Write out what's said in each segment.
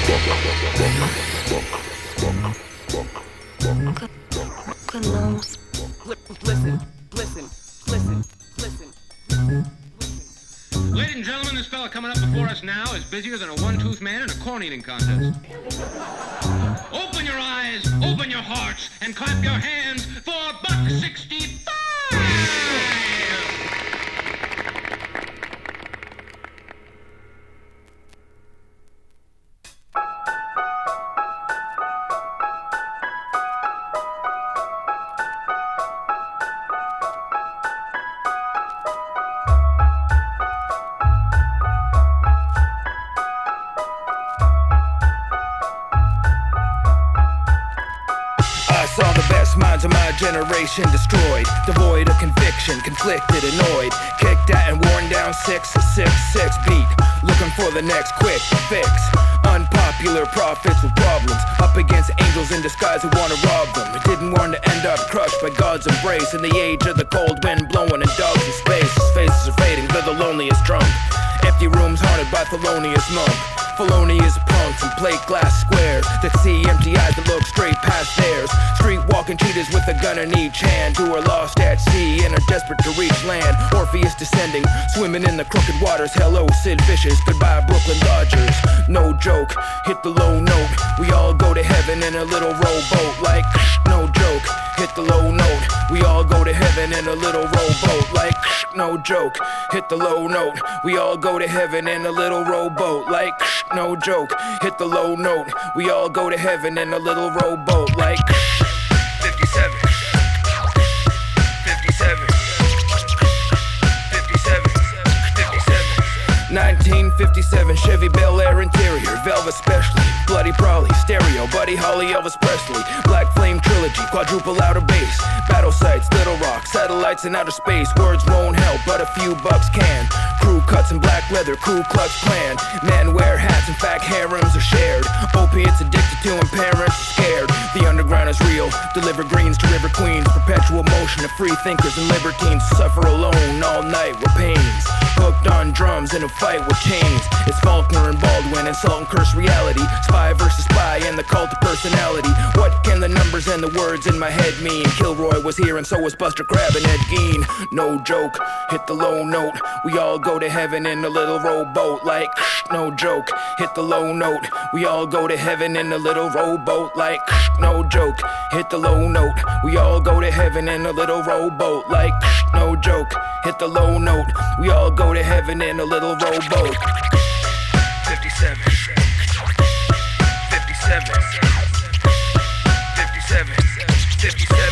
Ladies and gentlemen, this fella coming up before us now is busier than a one-tooth man in a corn-eating contest. Open your eyes, open your hearts, and clap your hands for Buck 65! Saw the best minds of my generation destroyed, devoid of conviction, conflicted, annoyed, kicked at and worn down 6-6-6 beat, looking for the next quick fix. Unpopular prophets with problems, up against angels in disguise who wanna rob them. They didn't want to end up crushed by God's embrace in the age of the cold wind blowing and dogs in space. Faces are fading, they're the loneliest drunk. Empty rooms haunted by felonious monk. Felonious punks and plate glass squares that see empty eyes that look straight past theirs. Street walking cheaters with a gun in each hand who are lost at sea and are desperate to reach land. Orpheus descending, swimming in the crooked waters. Hello, Sid Vicious, goodbye Brooklyn Dodgers. No joke, hit the low note. We all go to heaven in a little rowboat. Like, no joke, hit the low note. We all go to heaven in a little rowboat. Like, no joke, hit the low note. We all go to heaven in a little rowboat. Like, no joke, hit the low note. We all go to heaven in a little rowboat. Like 57 57 57 1957 Chevy Bel Air interior, velvet specially, bloody Prolly, stereo, Buddy Holly, Elvis Presley, Black Flame trilogy, quadruple outer bass, battle sites, Little Rock, satellites in outer space. Words won't help, but a few bucks can. Crew cuts in black leather, Ku Klux Klan. Men wear hats, in fact harems are shared. Opiates addicted to and parents scared. The underground is real, deliver greens to river queens. Perpetual motion of free thinkers and libertines suffer alone all night with pains. Hooked on drums in a fight with chains. It's Faulkner and Baldwin, insult and curse reality. Spy versus spy and the cult of personality. What can the numbers and the words in my head mean? Kilroy was here and so was Buster Crabbe and Ed Gein. No joke, hit the low note. We all go to heaven in a little rowboat. Like, no joke, hit the low note. We all go to heaven in a little rowboat. Like, no joke, hit the low note. We all go to heaven in a little rowboat. Like, no joke, hit the low note. We all go to heaven in a little rowboat. 57 57 57 57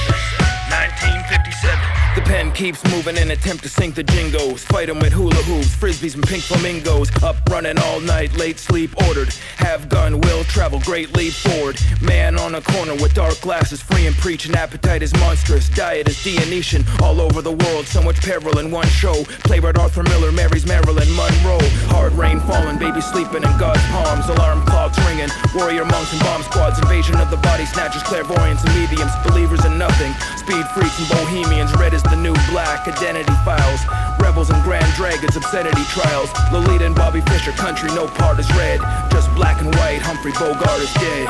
1957. The pen keeps moving in attempt to sink the jingos. Fight 'em with hula hoops, frisbees and pink flamingos. Up running all night, late sleep ordered. Have gun, will travel, great leap forward. Man on a corner with dark glasses, free and preaching. Appetite is monstrous, diet is Dionysian. All over the world, so much peril in one show. Playwright Arthur Miller marries Marilyn Monroe. Hard rain falling, baby sleeping in God's palms. Alarm clocks ringing, warrior monks and bomb squads. Invasion of the body snatchers, clairvoyants and mediums. Believers in nothing, speed freaks and bohemians. Red is the new black, identity files. Rebels and grand dragons, obscenity trials. Lolita and Bobby Fischer, country no part is red. Just black and white, Humphrey Bogart is dead.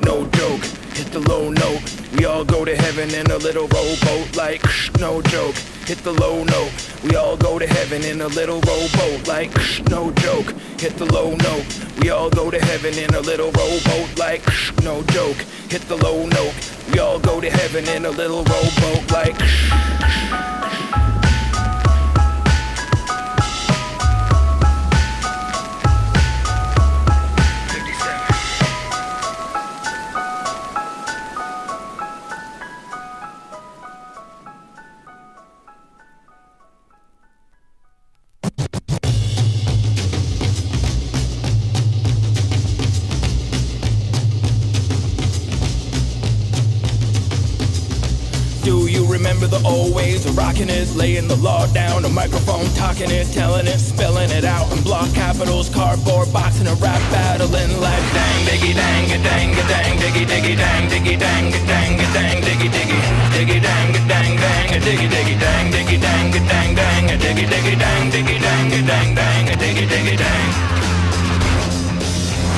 No joke, hit the low note. We all go to heaven in a little rowboat. Like, no joke, hit the low note. We all go to heaven in a little rowboat. Like, no joke, hit the low note. We all go to heaven in a little rowboat. Like, no joke, hit the low note. We all go to heaven in a little rowboat. Like remember the old ways of rocking it, laying the law down, a microphone talking it, telling it, spelling it out in block capitals, cardboard boxing a rap battling like dang diggy dang a dang a dang diggy diggy dang diggy dang a dang a dang diggy diggy diggy dang a dang dang a diggy diggy dang diggy dang a dang dang a diggy diggy dang diggy dang a dang dang a diggy diggy dang.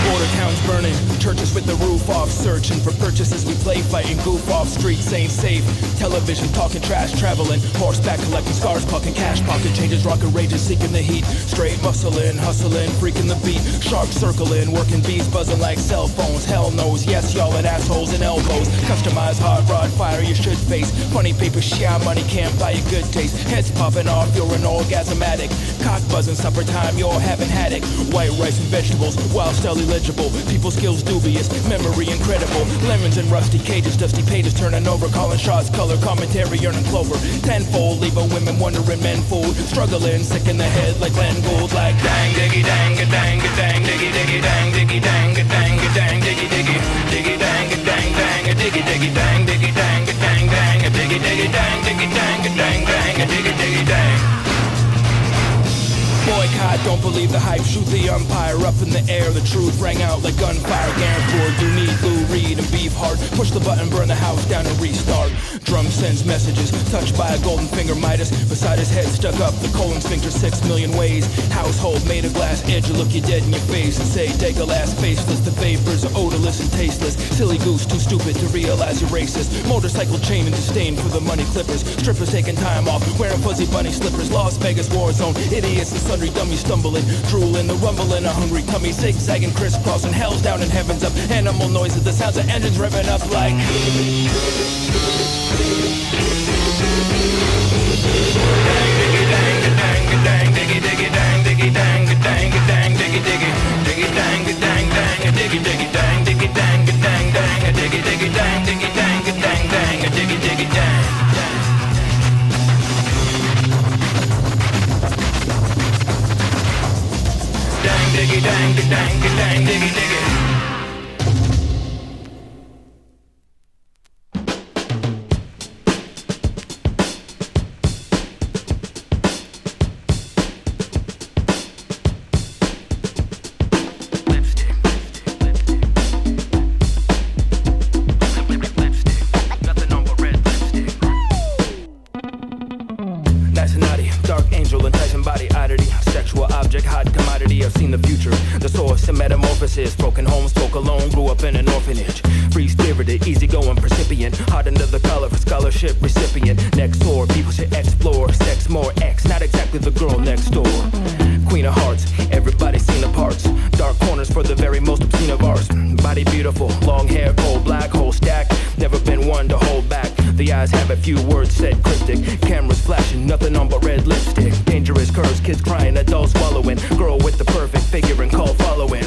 Border town Homes burning, churches with the roof off, searching for purchases. We play fighting, goof off, streets ain't safe. Television talking trash, traveling, horseback collecting scars, pucking cash, pocket changes, rocket rages, seeking the heat. Straight muscling, hustling, freaking the beat. Sharks circling, working beats, buzzing like cell phones. Hell knows, yes, y'all at assholes and elbows. Customized hot rod fire you should face. Funny paper, yeah, money can't buy you good taste. Heads popping off, you're an orgasm addict. Cock buzzing, supper time, you're having haddock. White rice and vegetables, while still illegible. People skills dubious, memory incredible. Lemons and rusty cages, dusty pages turning over. Calling shots, color commentary, earning clover. Tenfold, leaving women wondering, men fooled. Struggling, sick in the head like Glenn Gould. Like dang, diggy, dang, dang, dang, diggy, diggy, dang, diggy, dang, dang, dang, diggy, diggy, diggy, dang, dang, dang, diggy, diggy, dang, diggy, dang, dang, dang, diggy, diggy, dang, diggy, dang, dang, dang, diggy, diggy, dang. Boycott, don't believe the hype, shoot the umpire up in the air. The truth rang out like gunfire. Guaranteed you need Lou Reed and beef hard. Push the button, burn the house down and restart. Drum sends messages, touched by a golden finger Midas. Beside his head stuck up the colon sphincter 6 million ways. Household made of glass edge, you look you dead in your face and say take a last faceless. The vapors are odorless and tasteless. Silly goose too stupid to realize you're racist. Motorcycle chain and disdain for the money clippers. Strippers taking time off, wearing fuzzy bunny slippers. Las Vegas war zone, idiots and sundry dummies stumbling, drooling, the rumbling, a hungry tummy, zigzagging, crisscrossing, hell's down and heaven's up. Animal noises, the sounds of engines revving up like. Dang, diggy, diggy, dang, diggy, dang, dang, dang, diggy, diggy, diggy, dang, dang, dang, diggy, diggy, dang, diggy, dang, dang, dang, diggy, diggy, dang, diggy, dang, dang, dang, diggy, diggy, dang. Diggy dang, dang, dang, diggy, diggy. Nice and naughty, dark angel, enticing body oddity. Sexual object, hot commodity, I've seen the future. The source of metamorphosis, broken homes, spoke alone, grew up in an orphanage. Free-spirited, easygoing recipient, hot under the collar of scholarship recipient. Next door, people should explore, sex more X, not exactly the girl next door. Queen of hearts, everybody's seen the parts. Dark corners for the very most obscene of ours. Body beautiful, long hair, cold black, whole stack. Never been one to hold back. The eyes have a few words said cryptic. Cameras flashing, nothing on but red lipstick. Dangerous curves, kids crying, adults swallowing. Girl with the perfect figure and call following.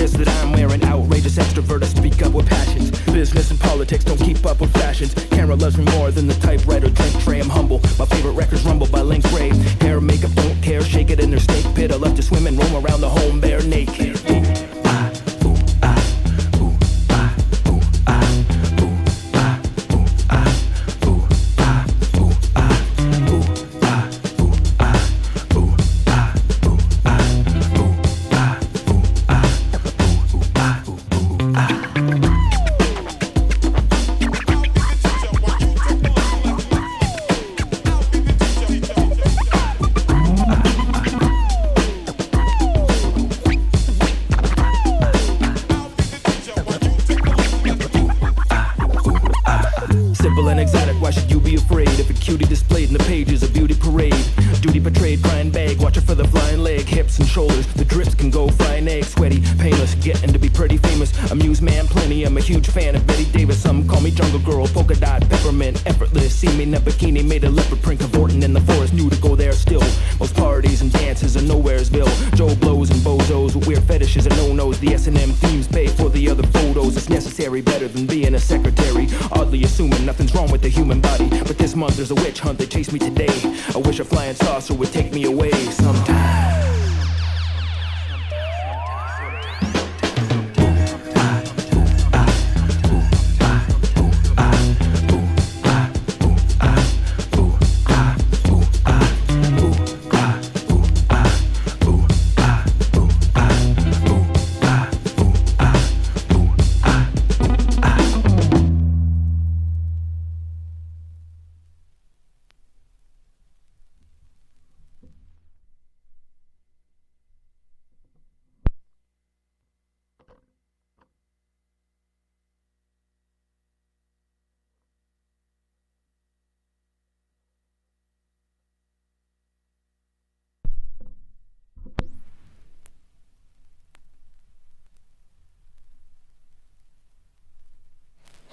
That I'm wearing, outrageous extrovert, I speak up with passions. Business and politics don't keep up with fashions. Camera loves me more than the typewriter drink tray. I'm humble, my favorite records rumble by Link Ray. Hair, makeup, don't care, shake it in their snake pit. I love to swim and roam around the home bare naked. Simple and exotic, why should you be afraid? If a cutie displayed in the pages, a beauty parade. Duty portrayed, crying bag, watch her for the flying leg. Hips and shoulders, the drips can go frying egg. Sweaty, painless, getting to be pretty famous. Amuse man, plenty, I'm a huge fan of Betty Davis. Some call me jungle girl, polka dot, peppermint, effortless. See me in a bikini, made a leopard print, cavorting in the forest, new to go there still. Most parties and dances are nowheresville. Joe blows and bozos with weird fetishes and no-nos. The S&M themes pay for the other photos. It's necessary, better than being a secretary. Oddly assuming nothing's wrong with the human body, but this month there's a witch hunt, they chase me today. I wish a flying saucer would take me away sometime.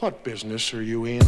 What business are you in?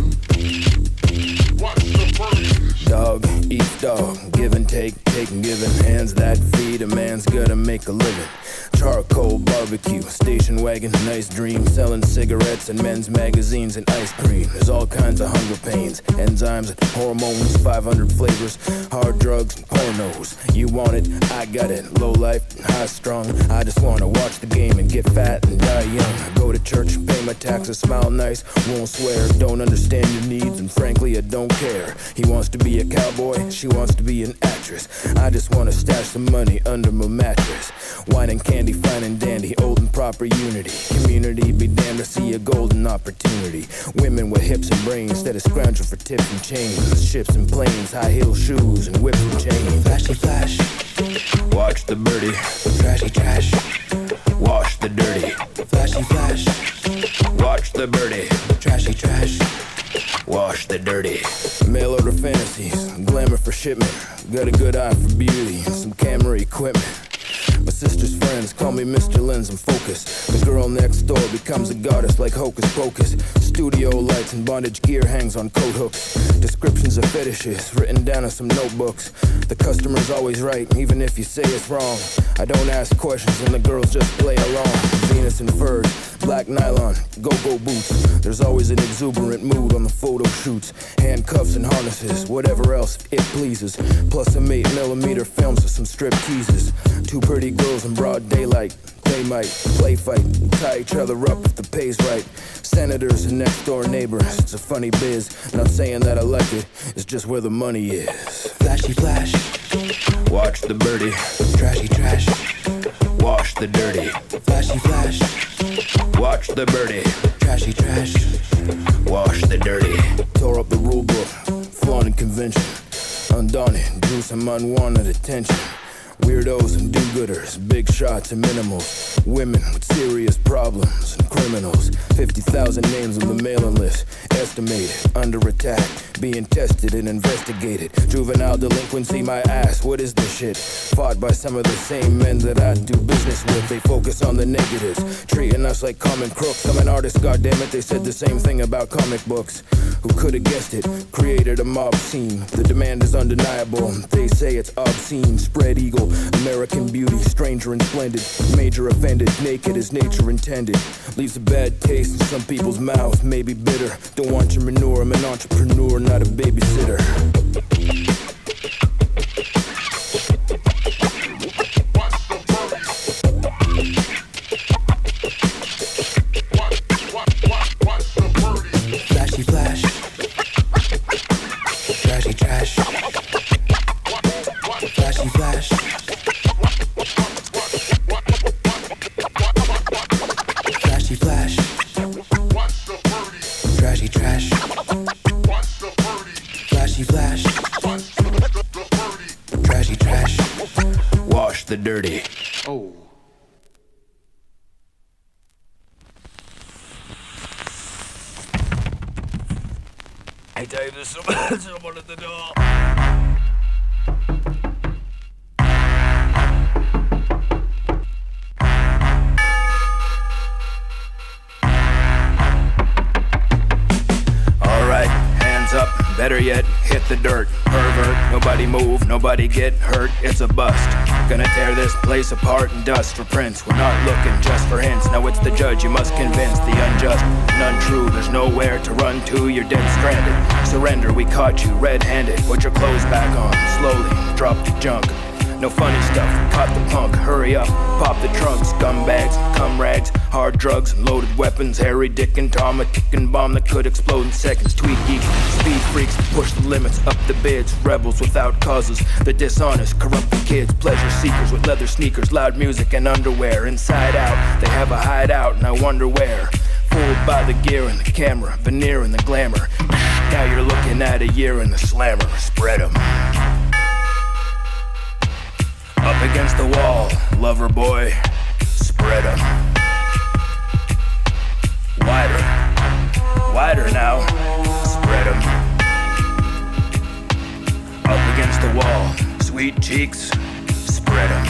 Dog eats dog, give and take, take and giving. Hands that feed, a man's gonna make a living. Charcoal barbecue, station wagon, nice dream. Selling cigarettes and men's magazines and ice cream. There's all kinds of hunger pains, enzymes and hormones, 500 flavors, hard drugs and pornos. You want it, I got it. Low life, high strung. I just wanna watch the game and get fat and die young. I go to church, pay my taxes, smile nice, won't swear. Don't understand your needs and frankly I don't care. He wants to be a cowboy, she wants to be an actress. I just wanna stash some money under my mattress. Wine and candy, fine and dandy, old and proper unity. Community, be damned to see a golden opportunity. Women with hips and brains, instead of scrounging for tips and chains. Ships and planes, high heel shoes and whips and chains. Flashy flash, watch the birdie. Trashy trash, wash the dirty. Flashy flash, watch the birdie. Trashy trash, wash the dirty. Mail order fantasies, glamour for shipment. Got a good eye for beauty and some camera equipment. My sister's friends call me Mr. Lens and Focus. The girl next door becomes a goddess like Hocus Pocus. Studio lights and bondage gear hangs on coat hooks. Descriptions of fetishes written down in some notebooks. The customer's always right, even if you say it's wrong. I don't ask questions and the girls just play along. Venus and furs, black nylon, go-go boots. There's always an exuberant mood on the photo shoots. Handcuffs and harnesses, whatever else it pleases. Plus some 8mm films with some strip teases. Two pretty girls in broad daylight. They might play fight, tie each other up if the pay's right. Senators and next door neighbors, it's a funny biz. Not saying that I like it, it's just where the money is. Flashy flash, watch the birdie. Trashy trash, wash the dirty. Flashy flash, watch the birdie. Trashy trash, wash the dirty. Tore up the rule book, flaunted convention. Undaunted, drew some unwanted attention. Weirdos and do-gooders, big shots and minimals. Women with serious problems and criminals. 50,000 names on the mailing list. Estimated, under attack, being tested and investigated. Juvenile delinquency, my ass, what is this shit? Fought by some of the same men that I do business with. They focus on the negatives, treating us like common crooks. I'm an artist, goddammit, they said the same thing about comic books. Who could have guessed it? Created a mob scene. The demand is undeniable. They say it's obscene. Spread eagle, American beauty, stranger and splendid. Major offended, naked as nature intended. Leaves a bad taste in some people's mouths, maybe bitter. Don't want your manure, I'm an entrepreneur, not a babysitter. Flashy flash, trashy trash. Flashy flash, flashy flash, trashy trash. Flashy flash, trashy trash. Wash the dirty. Oh. Hey Dave, there's someone at the door. Alright, hands up, better yet, hit the dirt. Pervert, nobody move, nobody get hurt, it's a bust. Gonna tear this place apart and dust for prints. We're not looking just for hints, now it's the judge you must convince. The unjust and untrue, there's nowhere to run to, you're dead stranded. Surrender, we caught you red-handed. Put your clothes back on, slowly, drop the junk. No funny stuff, caught the punk, hurry up, pop the trunk. Scumbags, cum rags, hard drugs, and loaded weapons. Harry, Dick, and Tom, a ticking bomb that could explode in seconds. Tweet geeks, speed freaks, push the limits, up the bids. Rebels without causes, the dishonest, corrupt the kids. Pleasure seekers with leather sneakers, loud music and underwear. Inside out, they have a hideout, and I wonder where. Fooled by the gear and the camera, veneer and the glamour. Now you're looking at a year in the slammer. Spread 'em. Up against the wall, lover boy, spread 'em. Wider, wider now, spread 'em. Up against the wall, sweet cheeks, spread 'em.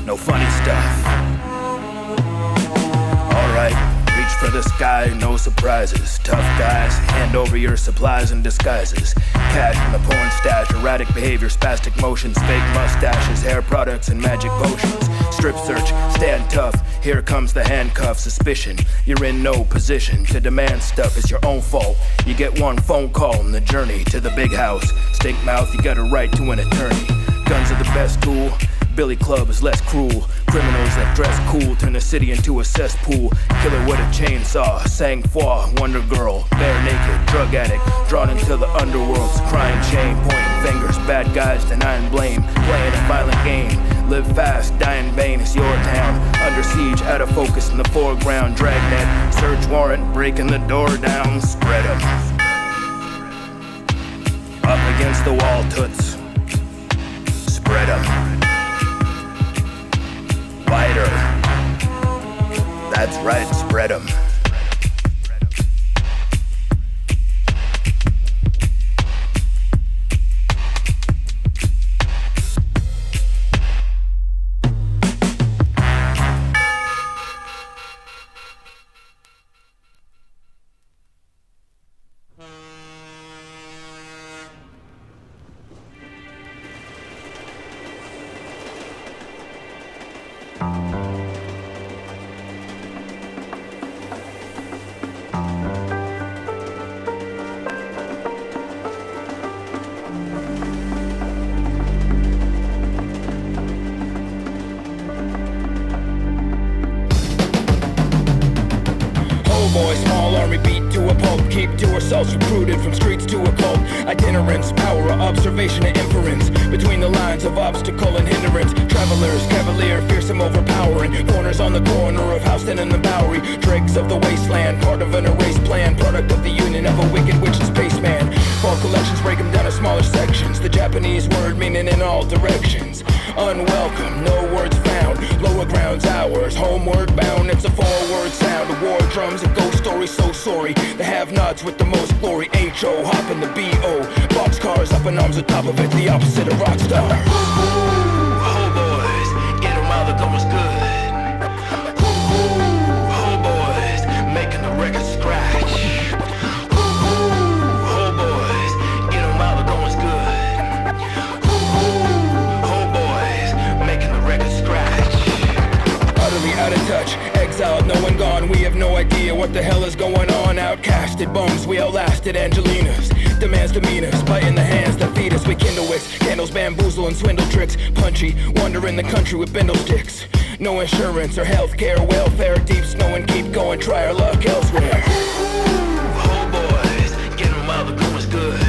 No funny stuff. Alright, reach for the sky, no surprises. Tough guys, hand over your supplies and disguises. Cash in the porn stash, erratic behavior, spastic motions, fake mustaches, hair products and magic potions. Strip search, stand tough, here comes the handcuff. Suspicion, you're in no position to demand stuff. It's your own fault. You get one phone call on the journey to the big house. Stink mouth, you got a right to an attorney. Guns are the best tool. Billy Club is less cruel. Criminals that dress cool turn the city into a cesspool. Killer with a chainsaw, sang-froid, wonder girl, bare naked, drug addict, drawn into the underworld's crying shame, pointing fingers, bad guys denying blame, playing a violent game. Live fast, die in vain, it's your town. Under siege, out of focus in the foreground. Dragnet, search warrant, breaking the door down. Spread 'em. Up against the wall, toots. Spread 'em. Wider. That's right, spread 'em. Recruited from streets to a cult. Itinerance, power of observation and inference. Between the lines of obstacle and hindrance. Travelers, cavalier, fearsome, overpowering. Corners on the corner of Houston and the Bowery. Dregs of the wasteland, part of an erased plan. Product of the union of a wicked witch and spaceman. Fall collections break them down to smaller sections. The Japanese word meaning in all directions. Unwelcome, no words found. Lower grounds, ours, homeward bound. It's a forward sound. The war drums, a ghost story, so sorry. The have-nots with the most glory. H.O. hop in the B.O. Boxcars up in arms on top of it. The opposite of rock star. Oh boys, get 'em while the going's good. Oh boys, making the record scratch. Oh boys, get 'em while the going's good. Oh boys, making the record scratch. Utterly out of touch, exiled, no one gone. We have no idea what the hell is going on. Outcasted bums, we outlasted Angelinas. Demands demeanors, biting the hands that feed us. We kindle wicks, candles bamboozle and swindle tricks. Punchy, wandering the country with bindle sticks. No insurance or healthcare, welfare. Deep snow and keep going, try our luck elsewhere. Oh boys, get 'em while the going's good.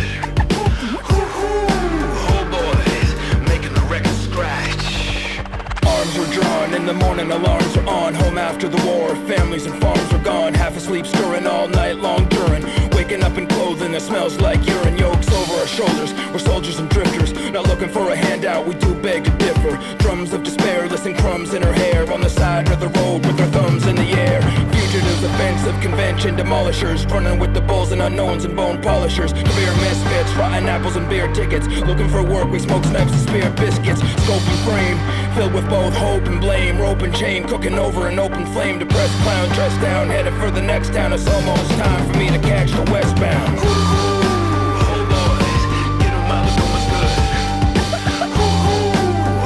Oh boys, making the record scratch. Arms were drawn, in the morning alarms were on. Home after the war, families and farms were gone. Half asleep, stirring all night long during. Waking up in clothing that smells like urine. Yokes over our shoulders, we're soldiers and drifters. Not looking for a handout, we do beg to differ. Drums of despair, listen crumbs in her hair. On the side of the road with our thumbs in the air. Fugitives, offensive convention demolishers. Running with the bulls and unknowns and bone polishers. Career misfits, rotten apples and beer tickets. Looking for work, we smoke snipes and spear biscuits. Scope and frame, filled with both hope and blame. Rope and chain, cooking over an open flame. Depressed clown, dressed down, headed for the next town. It's almost time for me to catch the westbound. Oh boys, get 'em while the going's good.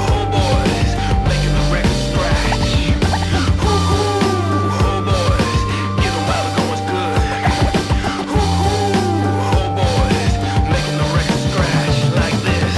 Oh boys, making the record scratch. Oh boys, get 'em while the going's good. Oh boys, making the record scratch like this.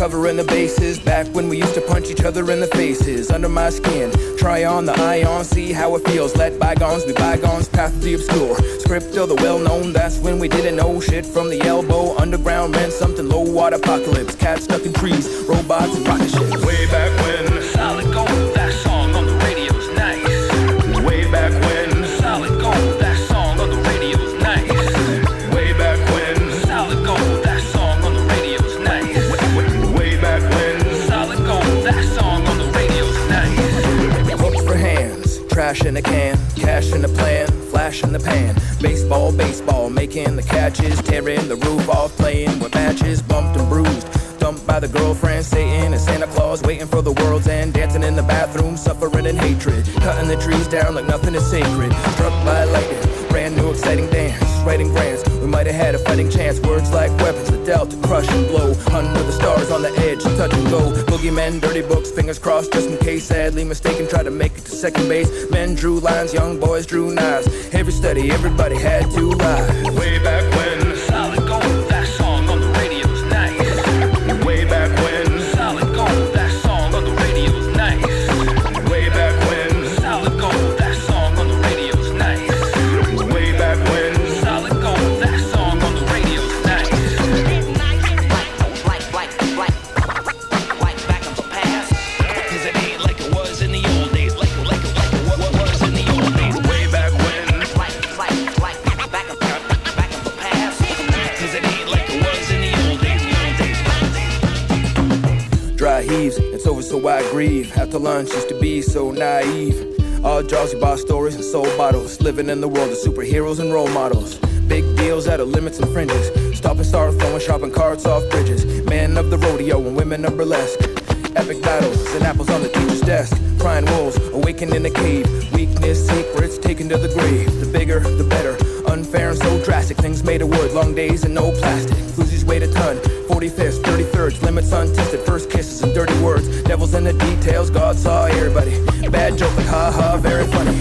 covering the bases. Back when we used to punch each other in the faces. Under my skin, try on the ion, see how it feels. Let bygones be bygones, path of the obscure. Script of the well-known, that's when we didn't know shit from the elbow. Underground meant something low, water apocalypse. Cats stuck in trees, robots and rocket ships. Way back when, solid gold, that song on the radio's nice. way back when, Solid gold, that song on the radio's nice. way back when, Solid gold, that song on the radio's nice. way back when. Solid gold, that song on the radio's nice. Hooks for hands, trash in a can, cash in the plan, flash in the pan. Baseball, baseball, making the catches, tearing the roof off, playing with matches, bumped and bruised. Dumped by the girlfriend, Satan and Santa Claus, waiting for the world's end, dancing in the bathroom, suffering in hatred, cutting the trees down like nothing is sacred. Struck by lightning, brand new exciting dance, writing grants, we might have had a fighting chance. Words like weapons, the dealt to crush and blow. Under the stars on the edge, touch and go. Boogeymen, dirty books, fingers crossed just in case. Sadly mistaken, tried to make it to second base. Men drew lines, young boys drew knives. Every study, everybody had to rise. Way back when, Solid gold, that song on the radio's nice. way back when, Solid gold, that song on the radio's nice. way back when, Solid gold, that song on the radio's nice. way back when. Solid gold, that song on the radio's nice. Like back of the past. 'Cause it ain't like it was in the old days. Like what was in the old days. Way back when, Like back of the past. 'Cause it ain't like it was in the old days. Dry heaves, it's over so I grieve. After lunch used to be so naive. All jaws, you bought stories and sold bottles. Living in the world of superheroes and role models. Big deals out of limits and fringes. Stop and start throwing shopping carts off bridges. Men of the rodeo and women of burlesque. Epic battles and apples on the teacher's desk. Crying wolves awakened in a cave. Weakness, secrets taken to the grave. The bigger, the better. Unfair and so drastic. Things made of wood, long days and no plastic. Floozies weighed a ton. 45th, 33rd, limits untested. First kisses and dirty words. Devils in the details, God saw everybody. Bad joke like ha ha, very funny.